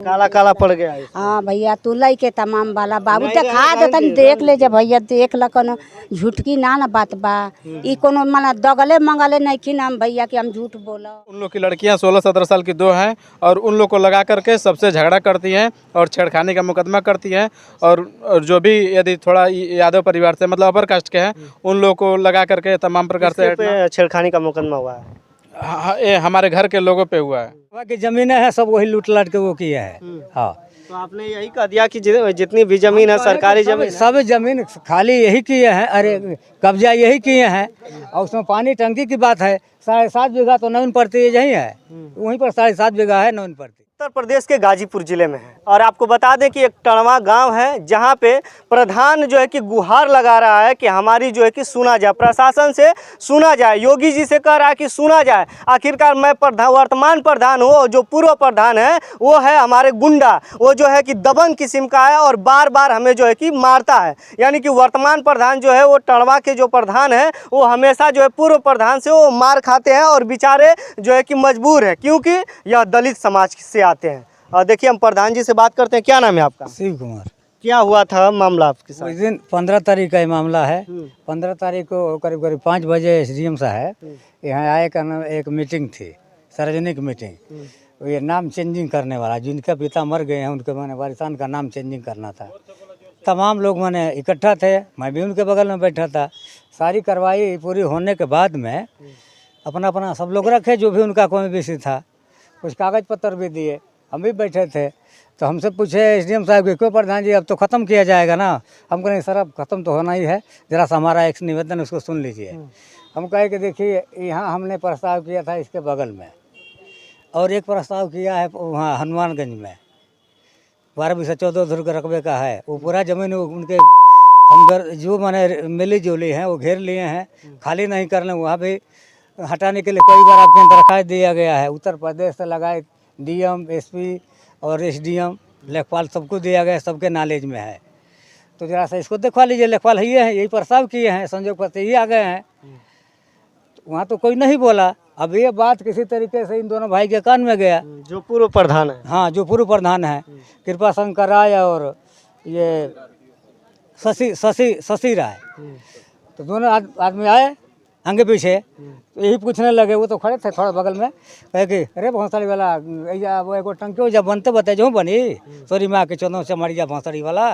काला काला पड़ गया है। हाँ भैया तू लई के तमाम वाला बाबू ते खा दे तनी देख ले जब भैया देख ल कोनो झूठकी ना बात बा ई कोनो मना दगले मंगले नहीं कि हम भैया कि हम झूठ बोला। उन लोग की लड़कियां 16-17 साल की 2 हैं और उन लोग को लगा करके सबसे झगड़ा करती हैं और छेड़खानी का मुकदमा करती हैं और जो भी यदि थोड़ा यादव परिवार से मतलब अपर कास्ट के हैं उन लोग को लगा करके तमाम प्रकार से छेड़खानी का मुकदमा हुआ है। ये हमारे घर के लोगों पे हुआ है। वहाँ की जमीनें हैं सब वही लूट लाट के वो किया है। हाँ तो आपने यही कह दिया कि जितनी भी जमीन है सरकारी जमीन सब जमीन खाली यही किए हैं, अरे कब्जा यही किए हैं और उसमें पानी टंकी की बात है। 7.5 बीघा तो नवीन पड़ती यही है, वहीं पर 7.5 बीघा है नवीन पड़ती। उत्तर प्रदेश के गाजीपुर जिले में है और आपको बता दें कि एक टणवा गांव है जहां पे प्रधान जो है कि गुहार लगा रहा है कि हमारी जो है कि सुना जाए, प्रशासन से सुना जाए। योगी जी से कह रहा है कि सुना जाए। आखिरकार मैं वर्तमान प्रधान हूँ, जो पूर्व प्रधान है वो है हमारे गुंडा, वो जो है कि दबंग किस्म का है और बार बार हमें जो है कि मारता है। यानी कि वर्तमान प्रधान जो है वो टणवा के जो प्रधान है वो हमेशा जो है पूर्व प्रधान से वो मार खाते हैं और बेचारे जो है कि मजबूर है क्योंकि यह दलित समाज से आते हैं। और देखिए हम प्रधान जी से बात करते हैं। क्या नाम है आपका? शिव कुमार। क्या हुआ था मामला आपके साथ? उस दिन 15 तारीख का ये मामला है। 15 तारीख को करीब करीब 5 बजे SDM साहब यहाँ आए का एक मीटिंग थी, सार्वजनिक मीटिंग। ये नाम चेंजिंग करने वाला, जिनका पिता मर गए हैं उनके मैंने वारिसान का नाम चेंजिंग करना था। तमाम लोग मैंने इकट्ठा थे, मैं भी उनके बगल में बैठा था। सारी कार्रवाई पूरी होने के बाद में अपना अपना सब लोग रखे, जो भी उनका कोई विषय था, कुछ कागज पत्र भी दिए। हम भी बैठे थे तो हमसे पूछे SDM साहब के, क्यों प्रधान जी अब तो ख़त्म किया जाएगा ना? हम कहें सर अब ख़त्म तो होना ही है, ज़रा सा हमारा एक निवेदन उसको सुन लीजिए। हम कहे कि देखिए यहाँ हमने प्रस्ताव किया था इसके बगल में और एक प्रस्ताव किया है वहाँ हनुमानगंज में 12 बीघा 14 धुर के रकबे का है। वो पूरा ज़मीन उनके हम घर जो मैंने मिली जुली हैं वो घेर लिए हैं, खाली नहीं करने वहाँ भी हटाने के लिए कई बार आपके दरखास्त दिया गया है। उत्तर प्रदेश से लगाए DM SP और SDM लेखपाल सबको दिया गया, सबके नॉलेज में है। तो जरा सा इसको देखवा लीजिए। लेखपाल ही है, यही प्रस्ताव किए हैं, संजोग पत्र ही आ गए हैं। वहाँ तो कोई नहीं बोला। अब ये बात किसी तरीके से इन दोनों भाई के कान में गया, जो पूर्व प्रधान है। हाँ जो पूर्व प्रधान है, कृपा शंकर राय और ये शशि राय। तो दोनों आदमी आए आगे पीछे, तो यही पूछने लगे। वो तो खड़े थे थोड़ा बगल में, कहे कि अरे भौंसड़ी वाला वो एगो टंकी जब बनते बताए जो बनी सॉरी माँ के 14 से मरिया भौंसड़ी वाला।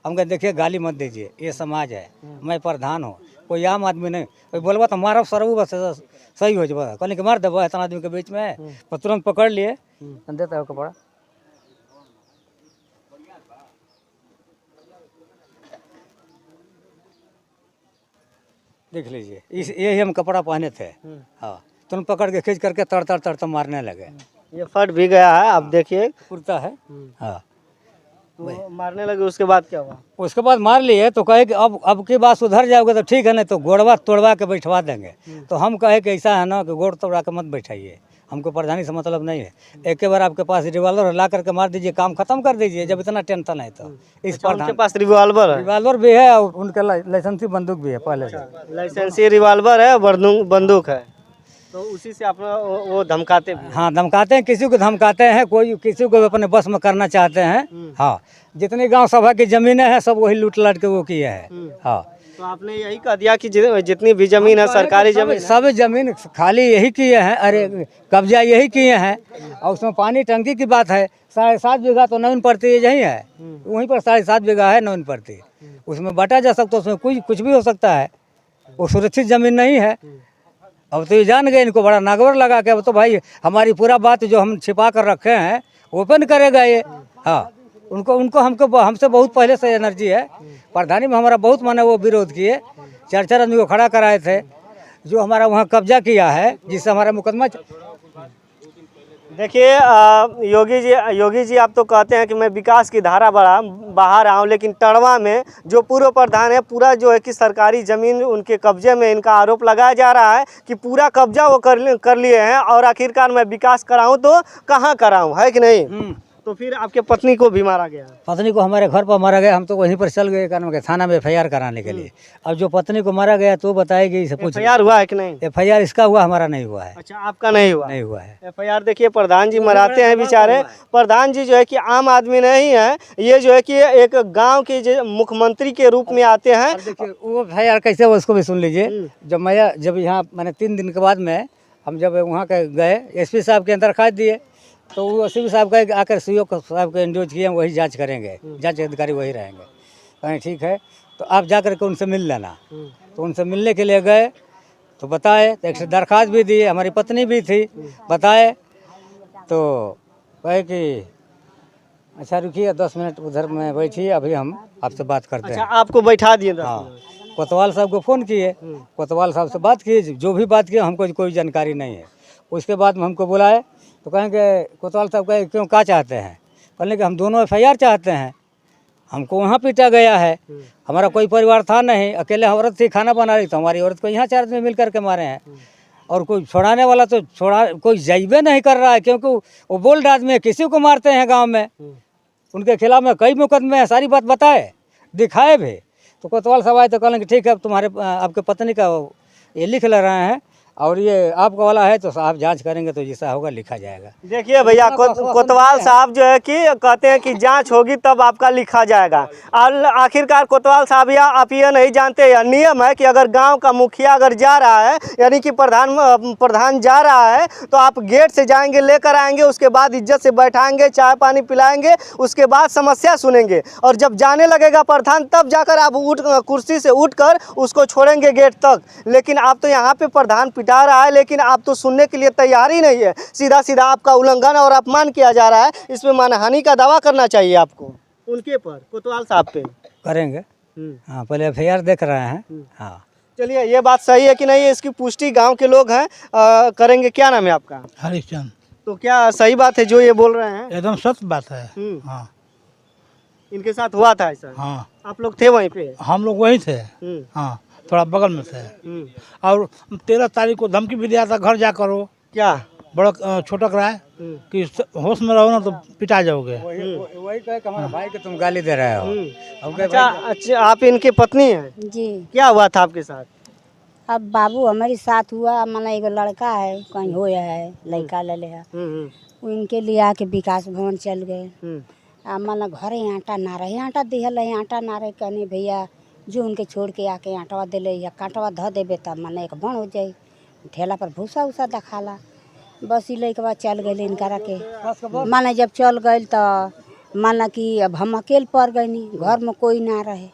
हम कहे देखिए गाली मत दीजिए, ये समाज है, मैं प्रधान हूँ, कोई आम आदमी नहीं। कोई बोलबा तो मारब सरबू बस सही हो जाए, कहने कि मार देबो इतना आदमी के बीच में। तो तुरंत पकड़ लिए, देता है कपड़ा। देख लीजिए, यही हम कपड़ा पहने थे। हाँ तुरंत पकड़ के खींच करके तड़ मारने लगे। ये फट भी गया है, अब देखिए कुर्ता है। हाँ तो मारने लगे। उसके बाद क्या हुआ? उसके बाद मार लिए तो कहे कि अब की बात सुधर जाओगे तो ठीक है, नहीं तो गोड़वा तोड़वा के बैठवा देंगे। तो हम कहे कि ऐसा है ना कि गोड़ तोड़ा के मत बैठाइए, हमको प्रधानी से मतलब नहीं है। एक बार आपके पास रिवॉल्वर ला करके मार दीजिए, काम खत्म कर दीजिए जब इतना टेंशन है तो। इस प्रधान के पास रिवॉल्वर भी है और उनके लाइसेंसी बंदूक भी है पहले से। लाइसेंसी रिवॉल्वर है, बंदूक है, तो उसी से आप वो धमकाते भी? हाँ धमकाते हैं, किसी को धमकाते हैं, कोई किसी को अपने बस में करना चाहते हैं। हाँ जितनी गांव सभा की जमीनें हैं सब वही लूट लाट के वो किए हैं। हाँ तो आपने यही कह दिया कि जितनी भी जमीन है सरकारी जमीन, सब जमीन खाली यही किए हैं, अरे कब्जा यही किए हैं और उसमें पानी टंकी की बात है। 7.5 बीघा तो नवीन पड़ती यही है, वहीं पर 7.5 बीघा है नवीन पड़ती, उसमें बांटा जा सकता है, उसमें कुछ भी हो सकता है। वो सुरक्षित जमीन नहीं है। अब तो ये जान गए, इनको बड़ा नागवर लगा के अब तो भाई हमारी पूरा बात जो हम छिपा कर रखे हैं ओपन करेगा ये। हाँ उनको हमसे बहुत पहले से एनर्जी है। प्रधानी में हमारा बहुत माने वो विरोध किए, 4 आदमी को खड़ा कराए थे, जो हमारा वहाँ कब्जा किया है, जिससे हमारा मुकदमा। देखिए योगी जी आप तो कहते हैं कि मैं विकास की धारा बहा रहा हूँ, लेकिन टणवा में जो पूर्व प्रधान है पूरा जो है कि सरकारी ज़मीन उनके कब्जे में, इनका आरोप लगाया जा रहा है कि पूरा कब्जा वो कर लिए हैं और आखिरकार मैं विकास कराऊँ तो कहाँ कराऊँ, है कि नहीं? तो फिर आपके पत्नी को भी मारा गया? पत्नी को हमारे घर पर मारा गया, हम तो वहीं पर चल गए कारण के थाना में FIR कराने के लिए। अब जो पत्नी को मारा गया तो बताएगी, इसे पूछ। FIR हुआ है कि नहीं? FIR इसका हुआ, हमारा नहीं हुआ है। अच्छा, आपका नहीं हुआ? नहीं हुआ है। FIR देखिए प्रधान जी मराते हैं बेचारे। प्रधान जी जो है कि आम आदमी नहीं है, ये जो है कि एक गांव के जो मुख्यमंत्री के रूप में आते हैं। देखिए वो FIR कैसे हुआ उसको भी सुन लीजिए। जब यहाँ मैंने 3 दिन के बाद में हम जब वहाँ के गए, SP साहब के दरखास्त दिए तो वो SP साहब कहे आकर CO साहब को इंडोज किए, वही जांच करेंगे, जांच अधिकारी वही रहेंगे। कहें ठीक है, तो आप जा कर के उनसे मिल लेना। तो उनसे मिलने के लिए गए तो बताए, तो एक से दरखास्त भी दिए, हमारी पत्नी भी थी, बताए तो कहे कि अच्छा रुकिए 10 मिनट उधर में बैठिए, अभी हम आपसे बात करते हैं। अच्छा, आपको बैठा दिए? हाँ, कोतवाल साहब को फ़ोन किए, कोतवाल साहब से बात किए, जो भी बात किए हमको कोई जानकारी नहीं है। उसके बाद में हमको बुलाए तो कहेंगे, कोतवाल साहब कहे क्यों, क्या चाहते हैं? कहने कि हम दोनों FIR चाहते हैं, हमको वहाँ पीटा गया है, हमारा कोई परिवार था नहीं, अकेले औरत थी खाना बना रही, तो हमारी औरत को यहाँ 4 आदमी मिल करके मारे हैं। और कोई छोड़ाने वाला तो कोई जाइबे नहीं कर रहा है, क्योंकि वो बोल्ड आदमी है, किसी को मारते हैं गाँव में। उनके खिलाफ में कई मुकदमे हैं, सारी बात बताए, दिखाए भी। तो कोतवाल साहब आए तो कहलें कि ठीक है, अब आपके पत्नी का ये लिख ले रहे हैं और ये आपका वाला है, तो आप जांच करेंगे तो जैसा होगा लिखा जाएगा। देखिए भैया, कोतवाल साहब जो है कि कहते हैं कि जांच होगी तब आपका लिखा जाएगा। और आखिरकार कोतवाल साहब या आप ये नहीं जानते, यह नियम है कि अगर गांव का मुखिया अगर जा रहा है, यानी कि प्रधान जा रहा है, तो आप गेट से जाएंगे, लेकर आएंगे, उसके बाद इज्जत से बैठाएंगे, चाय पानी पिलाएंगे, उसके बाद समस्या सुनेंगे। और जब जाने लगेगा प्रधान, तब जाकर आप कुर्सी से उठकर उसको छोड़ेंगे गेट तक। लेकिन आप तो यहाँ पे प्रधान पिटा रहा है, लेकिन आप तो सुनने के लिए तैयार ही नहीं है। सीधा सीधा आपका उल्लंघन और अपमान किया जा रहा है। इसमें मानहानि का दावा करना चाहिए आपको उनके पर, कोतवाल साहब पे। करेंगे, हाँ, पहले FIR देख रहे हैं। हाँ, चलिए, ये बात सही है कि नहीं है, इसकी पुष्टि गांव के लोग हैं करेंगे। क्या नाम है आपका? हरिश्चंद। तो क्या सही बात है जो ये बोल रहे हैं? एकदम सत्य बात है। हाँ इनके साथ हुआ था ऐसा? हाँ, आप लोग थे वहीं पे? हम लोग वहीं थे। हाँ, थोड़ा बगल में थे। और 13 तारीख को धमकी भी दिया था, घर जा करो। क्या बड़ा छोटा कराए कि होश में रहो ना तो पिटा जाओगे। वही कहे कि हमारे भाई को तुम गाली दे रहे हो। अच्छा, आप इनकी पत्नी हैं? जी। क्या हुआ था आपके साथ? अब बाबू हमारे साथ हुआ, माना एगो लड़का है कहीं होया है, लड़का ले ले है, उनके लिए आके विकास भवन चल गए। आ माना घरे आटा ना रहे, आटा दिहल है, आटा ना रहे, कहने भैया जो उनके छोड़ के आके आटवा दिले या कांटवा ध देबे तब माना एक बन हो जाए। ठेला पर भूसा उसा दखाला, बस इले के बाद चल गए इनकरा के। माना जब चल गए तो माना कि अब हम अकेले पड़ गई, घर में कोई ना रहे।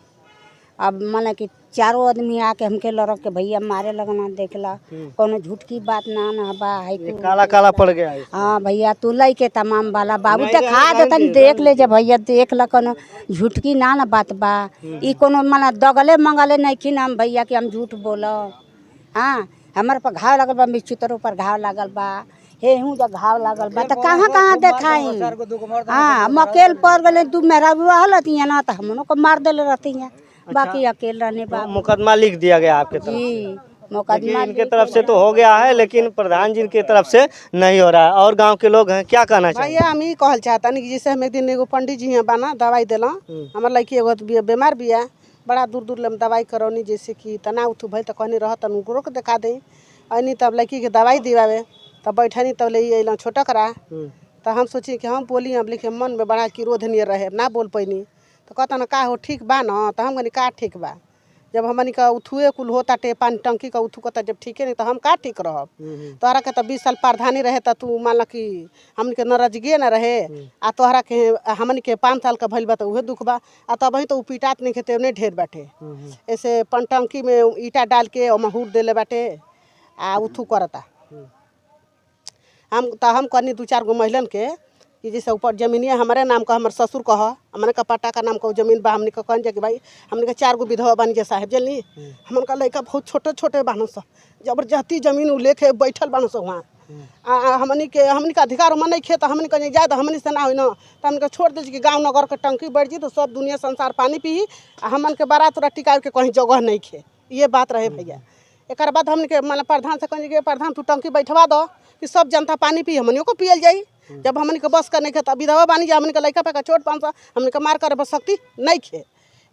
अब माना कि 4 आदमी आके हमके लड़क के भैया मारे लगना, देखला कोनो झूठ की बात ना ना बा है, काला काला पड़ गया। हाँ भैया तू लाई के तमाम वाला बाबू तो खा देतन, देख ले जब भैया देख ल, कोनो झूठ की ना ना बात बा, ई कोनो माना दगले मंगले नहीं कि हम भैया कि हम झूठ बोलो। हाँ, हमारे पर घाव लगल बा, मिचुतरों पर घाव लागल बा, हे हूँ जब घाव लागल बा, तो कहाँ कहाँ देखाई। हाँ, हम अकेले पड़ गए, 2 मेहरा रहती है ना, तो हम को मार दिले रहती हैं। बाकी अकेले रहने बा मुकदमा लिख दिया गया आपके तरफ? जी, मुकदमा इनके तरफ से तो हो गया है, लेकिन प्रधान जी की तरफ से नहीं हो रहा है। और गांव के लोग हैं, क्या कहना चाहिए? भैया हम ही कहल चाहता नहीं कि जैसे हम एक दिन एगो पंडित जी यहाँ बाना दवाई दिला, हमारे लड़की एगो बीमार बिया, बड़ा दूर दूर ले दवाई करौनी, जैसे कि तनाव उठू भई तो कहनी रह तन उनको के दिखा दी अनी, तब लड़की के दवाई दिवावे, तब बैठनी, तब ले अल छोटा करा। तो हम सोची कि हम बोली, हम लिखे मन में बड़ा क्रोध नहीं रहे, ना बोल पैनी। तो कहता ना का हो ठीक बा ना, तो हम कहनी का ठीक बा, जब हमनी का उठुए कुल होता टे पानी टंकी का उठू कहता जब ठीक है नहीं तो हम का ठीक रहब। तोहरा के तो 20 साल प्रधानी रहे तो तू मान ला कि हमनी के नरजगे न रहे, आ तोहरा के हमनी के 5 साल का भइल बा तो उहे दुख बा, आ तब ही तो उ पिटात नहीं खेते उन्हें ढेर बाटे। ऐसे टंकी में ईटा डाल के और महूर देले बाटे आ उठू करता। हम करनी 2-4 गो महिलन के कि जैसे ऊपर जमीनिया हमारे नाम का, हमारे ससुर कह, हमारे का पट्टा का नाम का जमीन बा, हमने का कहन जा कि भाई हमने का 4 गो विधवा बन गया साहब जल्दी, हमन का लड़का बहुत छोटे छोटे बानू स, जबरदस्ती जमीन लेके बैठल बानू स वहाँ। हमनी का अधिकार मन नहीं खे, तो हमने कहीं जाए तो हमनी से ना हो ना, तो हमने छोड़ दे कि गाँव नगर के टंकी बढ़ जी तो सब दुनिया संसार पानी पी, हमन के बारात तोरा टिकाव के कहीं जगह नहीं खे। ये बात रहे भैया। एक बाद हमने के मान प्रधान से कहेंगे प्रधान तू टंकी बैठवा दो कि सब जनता पानी पी, हमनियों को पियल जाई। जब हमने के बस करने के तब विधवा बानी जा हमने के लड़का पे का चोट पान सा हमने के मार कर बस शक्ति नहीं खे।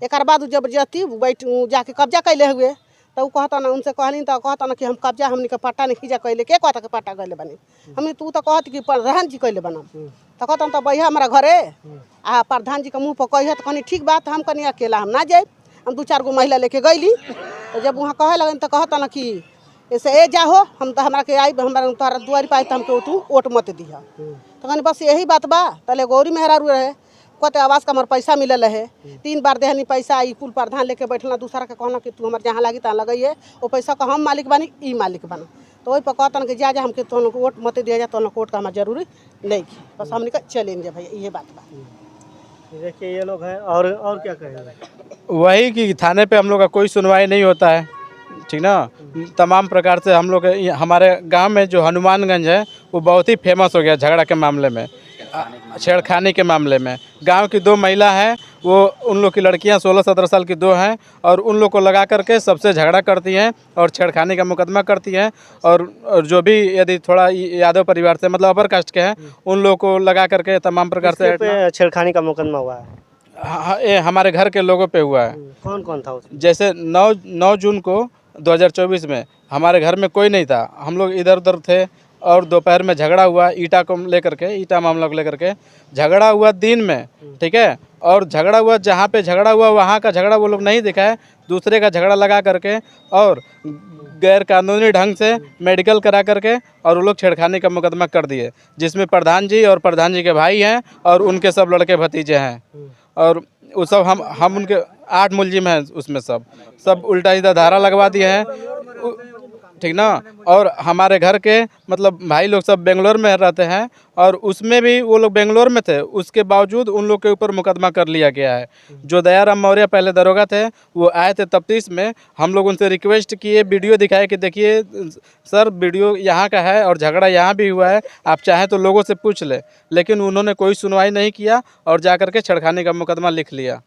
एक बाद जब जती बैठ जाके कब्जा कैले हुए तो वो कहता ना उनसे कहली तो कहता ना कि हम कब्जा हमने के पट्टा नहीं खींचा कैले के कहता के पट्टा कैले बने हमने तू तो कहती कि प्रधान जी कैले बना तो कहता तो भैया हमारा घरे आ प्रधान जी के मुँह पर कही तो कहनी ठीक बात हम कहीं अकेला हम ना जाए हम 2-4 गो महिला लेके गईली तो जब वहाँ कहे लगन तो कहता ना कि ऐसे ए जाहो हम तो हमारा के आई हमारा तोहरा दुआरी पाई तो हमके तू वोट मत दिया तो कहनी बस यही बात बा तले गौरी मेहरा रहे कहते आवास का हमारे पैसा मिलल है 3 बार देहनी पैसा ई कुल प्रधान लेके बैठना दूसरा के कहना कि तू हमारे जहाँ लागी तहाँ लगइए वो पैसा का हम मालिक बनी ई मालिक बना तो वही पर कहता कि जा हमके तो वोट मत दिया जा तो वोट का हमारा जरूरी नहीं की बस हमने का चलेंगे भैया ये बात बा। देखिए ये लोग हैं और क्या कहेंगे। वही कि थाने पे हम लोग का कोई सुनवाई नहीं होता है, ठीक ना। तमाम प्रकार से हम लोग हमारे गांव में जो हनुमानगंज है वो बहुत ही फेमस हो गया झगड़ा के मामले में, छेड़खानी के मामले में। गांव की 2 महिला हैं, वो उन लोग की लड़कियां 16-17 साल की 2 हैं और उन लोग को लगा करके सबसे झगड़ा करती हैं और छेड़खानी का मुकदमा करती हैं। और जो भी यदि थोड़ा यादव परिवार से मतलब अपर कास्ट के हैं उन लोग को लगा करके तमाम प्रकार से छेड़खानी का मुकदमा हुआ है। ये हमारे घर के लोगों पे हुआ है। कौन कौन था उसमें? जैसे 9 जून को 2024 में हमारे घर में कोई नहीं था, हम लोग इधर उधर थे और दोपहर में झगड़ा हुआ ईटा को लेकर के, ईटा मामला को लेकर के झगड़ा हुआ दिन में, ठीक है। और झगड़ा हुआ जहाँ पे झगड़ा हुआ वहाँ का झगड़ा वो लोग नहीं दिखाए, दूसरे का झगड़ा लगा करके और गैर कानूनी ढंग से मेडिकल करा करके और वो लोग छेड़खानी का मुकदमा कर दिए, जिसमें प्रधान जी और प्रधान जी के भाई हैं और उनके सब लड़के भतीजे हैं। और वो सब हम उनके 8 मुलजिम हैं, उसमें सब उल्टा सीधा धारा लगवा दिए हैं, ठीक ना। और हमारे घर के मतलब भाई लोग सब बेंगलोर में रहते हैं और उसमें भी वो लोग बेंगलोर में थे, उसके बावजूद उन लोग के ऊपर मुकदमा कर लिया गया है। जो दयाराम मौर्य पहले दरोगा थे वो आए थे तफ्तीश में, हम लोग उनसे रिक्वेस्ट किए, वीडियो दिखाए कि देखिए सर वीडियो यहाँ का है और झगड़ा यहाँ भी हुआ है, आप चाहें तो लोगों से पूछ ले, लेकिन उन्होंने कोई सुनवाई नहीं किया और जा करके छेड़खानी का मुकदमा लिख लिया।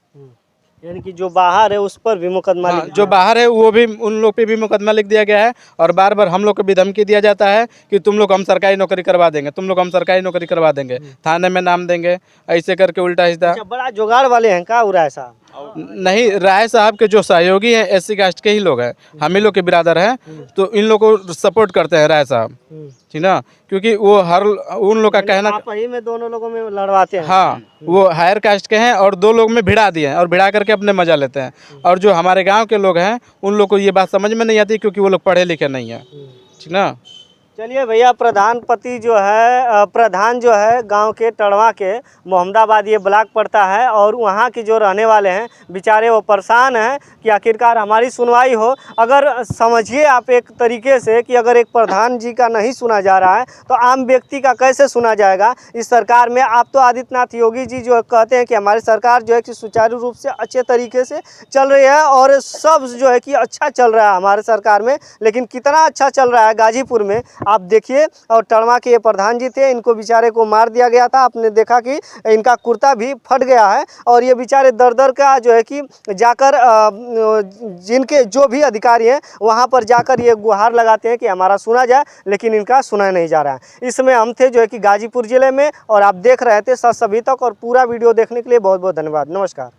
यानी कि जो बाहर है उस पर भी मुकदमा हाँ, जो बाहर है वो भी उन लोग पे भी मुकदमा लिख दिया गया है। और बार बार हम लोग को भी धमकी दिया जाता है कि तुम लोग हम सरकारी नौकरी करवा देंगे, तुम लोग हम सरकारी नौकरी करवा देंगे, थाने में नाम देंगे, ऐसे करके उल्टा सीधा। बड़ा जुगाड़ वाले हैं का राय साहब? नहीं, राय साहब के जो सहयोगी हैं SC कास्ट के ही लोग हैं, हम ही लोग के बिरादर हैं, तो इन लोग को सपोर्ट करते हैं राय साहब, ठीक ना। क्योंकि वो उन लोग का कहना आप ही में दोनों लोगों में लड़वाते हैं। हाँ, वो हायर कास्ट के हैं और 2 लोग में भिड़ा दिए हैं और भिड़ा करके अपने मजा लेते हैं। और जो हमारे गांव के लोग हैं उन लोग को ये बात समझ में नहीं आती क्योंकि वो लोग पढ़े लिखे नहीं हैं, ठीक ना। चलिए भैया, प्रधान जो है गांव के टड़वा के मोहम्मदाबाद ये ब्लॉक पड़ता है और वहाँ के जो रहने वाले हैं बेचारे वो परेशान हैं कि आखिरकार हमारी सुनवाई हो। अगर समझिए आप एक तरीके से कि अगर एक प्रधान जी का नहीं सुना जा रहा है तो आम व्यक्ति का कैसे सुना जाएगा इस सरकार में। आप तो आदित्यनाथ योगी जी जो कहते हैं कि हमारी सरकार जो है कि सुचारू रूप से अच्छे तरीके से चल रही है और सब जो है कि अच्छा चल रहा है हमारे सरकार में, लेकिन कितना अच्छा चल रहा है गाजीपुर में आप देखिए। और टड़वा के ये प्रधान जी थे, इनको बेचारे को मार दिया गया था, आपने देखा कि इनका कुर्ता भी फट गया है और ये बेचारे दर का जो है कि जाकर जिनके जो भी अधिकारी हैं वहाँ पर जाकर ये गुहार लगाते हैं कि हमारा सुना जाए, लेकिन इनका सुना नहीं जा रहा है। इसमें हम थे जो है कि गाजीपुर ज़िले में और आप देख रहे थे सच सभी तक। और पूरा वीडियो देखने के लिए बहुत बहुत धन्यवाद। नमस्कार।